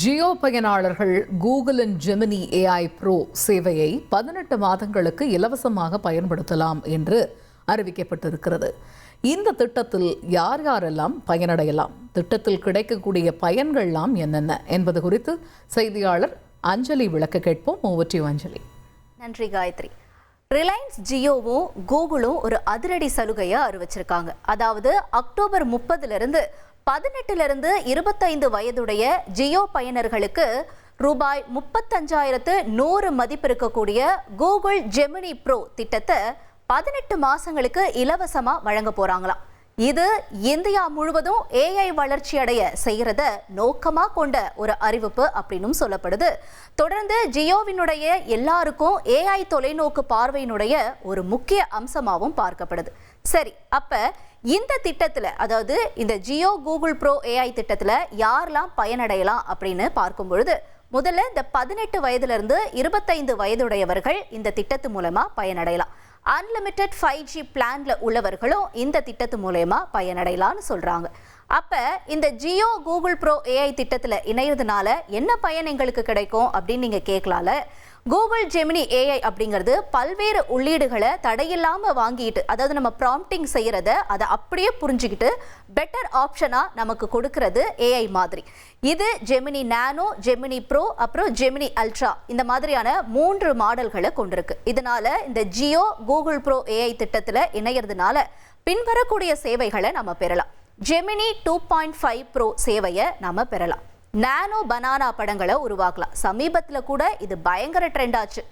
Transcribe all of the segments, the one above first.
ஜியோ பயனாளர்கள் கூகுளின் Gemini AI Pro சேவையை 18 மாதங்களுக்கு இலவசமாக பயன்படுத்தலாம் என்று அறிவிக்கப்பட்டிருக்கிறது. இந்த திட்டத்தில் யார் யாரெல்லாம் பயனடையலாம், திட்டத்தில் கிடைக்கக்கூடிய பயன்கள்லாம் என்னென்ன என்பது குறித்து செய்தியாளர் அஞ்சலி விளக்க கேட்போம். ஓவர் டு அஞ்சலி. நன்றி காயத்ரி. ரிலையன்ஸ் ஜியோவும் கூகுளும் ஒரு அதிரடி சலுகையை அறிவிச்சிருக்காங்க. அதாவது அக்டோபர் 30 18 25 வயதுடைய ஜியோ பயனர்களுக்கு ரூபாய் 35,100 மதிப்பு இருக்கக்கூடிய கூகுள் ஜெமினி ப்ரோ திட்டத்தை 18 மாசங்களுக்கு இலவசமா வழங்க போறாங்களாம். இது இந்தியா முழுவதும் AI வளர்ச்சி அடைய செய்யறத நோக்கமா கொண்ட ஒரு அறிவிப்பு அப்படின்னு சொல்லப்படுது. தொடர்ந்து ஜியோவினுடைய எல்லாருக்கும் AI தொலைநோக்கு பார்வையினுடைய ஒரு முக்கிய அம்சமாகவும் பார்க்கப்படுது. சரி, அப்ப இந்த திட்டத்துல, அதாவது இந்த ஜியோ கூகுள் ப்ரோ AI திட்டத்துல யாரெல்லாம் பயனடையலாம் அப்படின்னு பார்க்கும் பொழுது, முதல்ல இந்த 18 வயதிலிருந்து 25 வயதுடையவர்கள் இந்த திட்டத்து மூலமா பயனடையலாம். அன்லிமிட்டெட் 5G பிளான்ல உள்ளவர்களும் இந்த திட்டத்து மூலமா பயனடையலாம்னு சொல்றாங்க. அப்ப இந்த ஜியோ கூகுள் ப்ரோ AI திட்டத்துல இணையறதுனால என்ன பயன் எங்களுக்கு கிடைக்கும் அப்படின்னு நீங்க கேட்கலாம்ல. கூகுள் ஜெமினி AI அப்படிங்கிறது பல்வேறு உள்ளீடுகளை தடையில்லாம வாங்கிட்டு, அதாவது நம்ம ப்ராம்ப்டிங் செய்யறத அதை அப்படியே புரிஞ்சுக்கிட்டு பெட்டர் ஆப்ஷனா நமக்கு கொடுக்கறது AI மாதிரி. இது ஜெமினி நானோ, ஜெமினி ப்ரோ, அப்புறம் ஜெமினி அல்ட்ரா, இந்த மாதிரியான 3 மாடல்களை கொண்டிருக்கு. இதனால இந்த ஜியோ கூகுள் ப்ரோ AI திட்டத்துல இணையறதுனால பின்வரக்கூடிய சேவைகளை நம்ம பெறலாம். ஜெமினி 2.5 ப்ரோ சேவையை நாம பெறலாம். நானோ பனானா படங்களை உருவாக்கலாம். சமீபத்தில் கூட இது பயங்கர ட்ரெண்ட் ஆச்சு.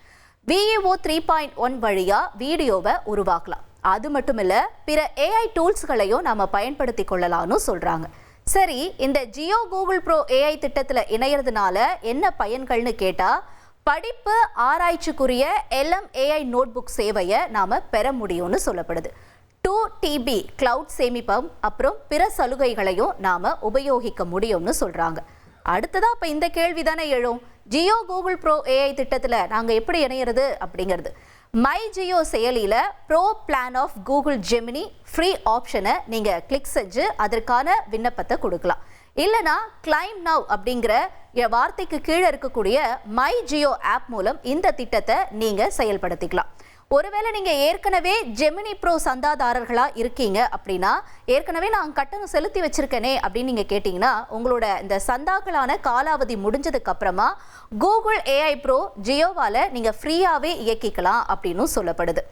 VEO 3.1 வழியா வீடியோவை உருவாக்கலாம். அது மட்டும் இல்ல, பிற AI டூல்ஸ்களையும் நாம பயன்படுத்தி கொள்ளலாம்னு சொல்றாங்க. சரி, இந்த ஜியோ கூகுள் ப்ரோ AI திட்டத்துல இணையறதுனால என்ன பயன்கள்னு கேட்டா, படிப்பு ஆராய்ச்சிக்குரிய LM AI நோட்புக் சேவையை நாம பெற முடியும்னு சொல்லப்படுது. 2 TB கிளவுட் சேமிப்பம், அப்புறம் பிற சலுகைகளையும் நாம உபயோகிக்க முடியும்னு சொல்றாங்க. அடுத்ததா இப்ப இந்த கேள்விதானே எழும், ஜியோ கூகுள் ப்ரோ AI திட்டத்துல நாங்க எப்படி இணையிறது அப்படிங்கிறது. மை ஜியோ செயலியில pro plan of Google Gemini free ஆப்ஷனை நீங்க கிளிக் செஞ்சு அதற்கான விண்ணப்பத்தை கொடுக்கலாம். இல்லனா கிளைம் நவ் அப்படிங்கிற வார்த்தைக்கு கீழே இருக்கக்கூடிய மை ஜியோ ஆப் மூலம் இந்த திட்டத்தை நீங்க செயல்படுத்திக்கலாம். ஒருவேளை நீங்க ஏற்கனவே ஜெமினி ப்ரோ சந்தாதாரர்களா இருக்கீங்க அப்படின்னா, ஏற்கனவே நான் கட்டணம் செலுத்தி வச்சிருக்கேனே அப்படின்னு நீங்க கேட்டீங்கன்னா, உங்களோட இந்த சந்தாக்களான காலாவதி முடிஞ்சதுக்கு அப்புறமா கூகுள் AI ப்ரோ ஜியோவால நீங்க ஃப்ரீயாவே இயக்கிக்கலாம் அப்படின்னு சொல்லப்படுது.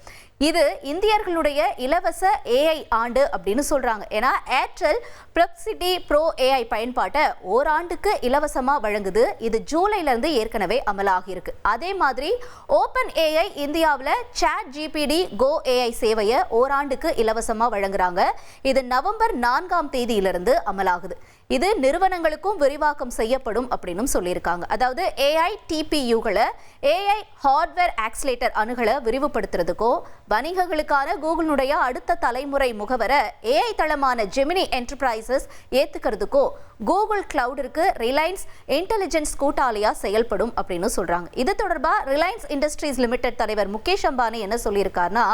இது இந்தியர்களுடைய இலவச AI ஆண்டு அப்படின்னு சொல்றாங்க. ஏன்னா ஏர்டெல் ப்ளக்சிட்டி ப்ரோ AI பயன்பாட்டை ஓராண்டுக்கு இலவசமா வழங்குது. இது ஜூலைல இருந்து ஏற்கனவே அமலாகி இருக்கு. அதே மாதிரி ஓபன் AI இந்தியாவில் ChatGPT Go AI சேவையை ஓராண்டுக்கு இலவசமா வழங்குறாங்க. இது நவம்பர் 4 அமலாகுது. இது நிறுவனங்களுக்கும் விரிவாக்கம் செய்யப்படும் அப்படின்னு சொல்லியிருக்காங்க. அதாவது AI TPUகளை AI ஹார்ட்வேர் ஆக்சிலேட்டர் அணுகலை விரிவுபடுத்துறதுக்கும், வணிகங்களுக்கான கூகுளுடைய அடுத்த தலைமுறை முகவரை AI தளமான ஜெமினி என்டர்பிரைசஸ் ஏத்துக்கிறதுக்கோ கூகுள் கிளவுடிற்கு ரிலையன்ஸ் இன்டெலிஜென்ஸ் கூட்டாளியா செயல்படும் அப்படின்னு சொல்றாங்க. இது தொடர்பா ரிலையன்ஸ் இண்டஸ்ட்ரீஸ் லிமிடெட் தலைவர் முகேஷ் அம்பானி என்ன சொல்லியிருக்காருன்னா,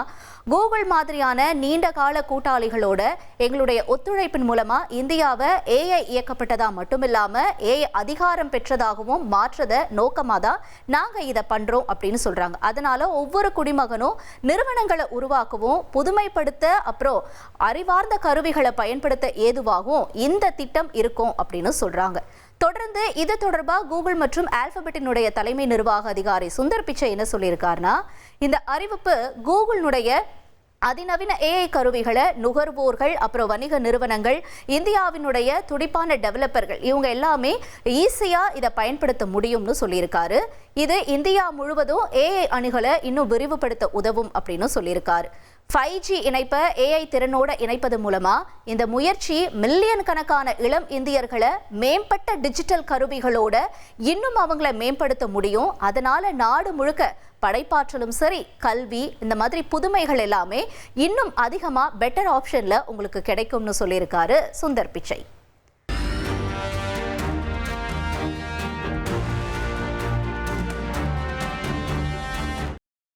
கூகுள் மாதிரியான நீண்ட கால கூட்டாளிகளோட எங்களுடைய ஒத்துழைப்பின் மூலமா இந்தியாவை AI இயக்கப்பட்டதா மட்டுமில்லாம AI அதிகாரம் பெற்றதாகவும் மாற்றத நோக்கமா தான் நாங்க இதை பண்றோம் அப்படின்னு சொல்றாங்க. அதனால ஒவ்வொரு குடிமகனும் நிறுவனங்களை உருவாக்கவும், புதுமைப்படுத்த, அப்புறம் அறிவார்ந்த கருவிகளை பயன்படுத்த ஏதுவாகவும் இந்த திட்டம் இருக்கும் அப்படின்னு சொல்றாங்க. தொடர்ந்து இது தொடர்பா கூகுள் மற்றும் ஆல்பபெட்டினுடைய தலைமை நிர்வாக அதிகாரி சுந்தர் பிச்சை என்ன சொல்லியிருக்காருன்னா, இந்த அறிவிப்பு கூகுளுடைய அதிநவீன AI கருவிகளை நுகர்வோர்கள், அப்புறம் வணிக நிறுவனங்கள், இந்தியாவினுடைய துடிப்பான டெவலப்பர்கள், இவங்க எல்லாமே ஈஸியா இதை பயன்படுத்த முடியும்னு சொல்லியிருக்காரு. இது இந்தியா முழுவதும் AI அணுகலை இன்னும் விரிவுபடுத்த உதவும் அப்படின்னு சொல்லியிருக்காரு. 5G இணைப்பை AI திறனோட இணைப்பது மூலமா இந்த முயற்சி மில்லியன் கணக்கான இளம் இந்தியர்களை மேம்பட்ட டிஜிட்டல் கருவிகளோட இன்னும் அவங்கள மேம்படுத்த முடியும். அதனால நாடு முழுக்க படைப்பாற்றலும் சரி, கல்வி, இந்த மாதிரி புதுமைகள் எல்லாமே இன்னும் அதிகமா பெட்டர் ஆப்ஷன்ல உங்களுக்கு கிடைக்கும்னு சொல்லியிருக்காரு சுந்தர் பிச்சை.